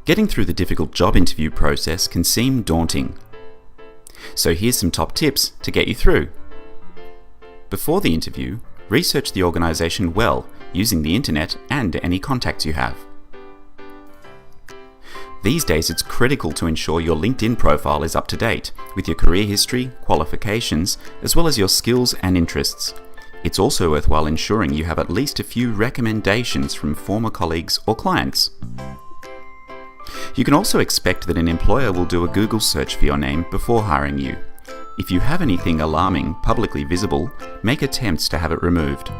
Getting through the difficult job interview process can seem daunting. So here's some top tips to get you through. Before the interview, research the organisation well using the internet and any contacts you have. These days it's critical to ensure your LinkedIn profile is up to date with your career history, qualifications, as well as your skills and interests. It's also worthwhile ensuring you have at least a few recommendations from former colleagues or clients. You can also expect that an employer will do a Google search for your name before hiring you. If you have anything alarming publicly visible, make attempts to have it removed.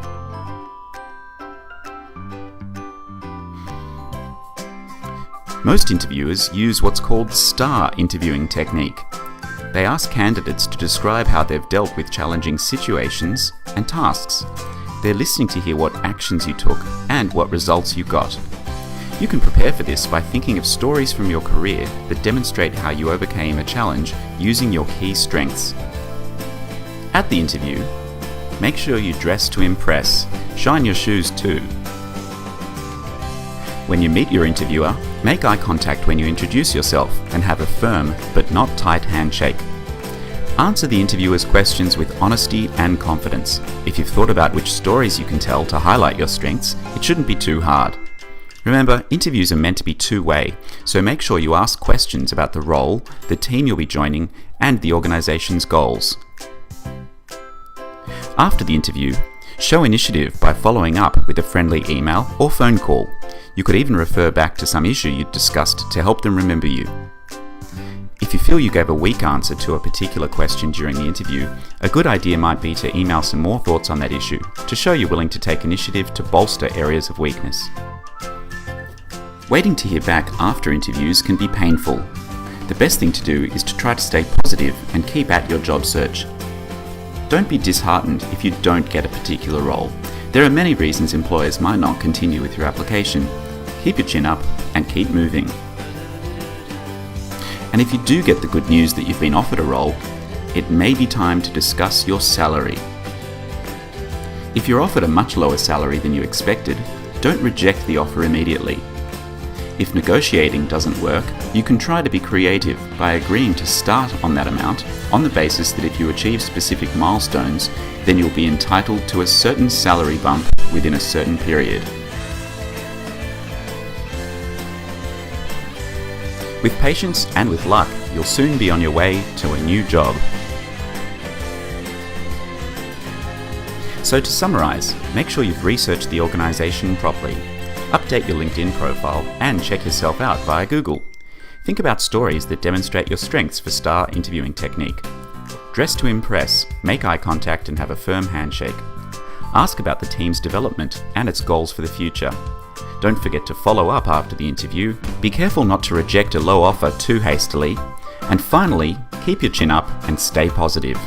Most interviewers use what's called STAR interviewing technique. They ask candidates to describe how they've dealt with challenging situations and tasks. They're listening to hear what actions you took and what results you got. You can prepare for this by thinking of stories from your career that demonstrate how you overcame a challenge using your key strengths. At the interview, make sure you dress to impress. Shine your shoes too. When you meet your interviewer, make eye contact when you introduce yourself and have a firm but not tight handshake. Answer the interviewer's questions with honesty and confidence. If you've thought about which stories you can tell to highlight your strengths, it shouldn't be too hard. Remember, interviews are meant to be two-way, so make sure you ask questions about the role, the team you'll be joining, and the organisation's goals. After the interview, show initiative by following up with a friendly email or phone call. You could even refer back to some issue you'd discussed to help them remember you. If you feel you gave a weak answer to a particular question during the interview, a good idea might be to email some more thoughts on that issue to show you're willing to take initiative to bolster areas of weakness. Waiting to hear back after interviews can be painful. The best thing to do is to try to stay positive and keep at your job search. Don't be disheartened if you don't get a particular role. There are many reasons employers might not continue with your application. Keep your chin up and keep moving. And if you do get the good news that you've been offered a role, it may be time to discuss your salary. If you're offered a much lower salary than you expected, don't reject the offer immediately. If negotiating doesn't work, you can try to be creative by agreeing to start on that amount on the basis that if you achieve specific milestones, then you'll be entitled to a certain salary bump within a certain period. With patience and with luck, you'll soon be on your way to a new job. So to summarise, make sure you've researched the organisation properly. Update your LinkedIn profile and check yourself out via Google. Think about stories that demonstrate your strengths for STAR interviewing technique. Dress to impress, make eye contact and have a firm handshake. Ask about the team's development and its goals for the future. Don't forget to follow up after the interview. Be careful not to reject a low offer too hastily. And finally, keep your chin up and stay positive.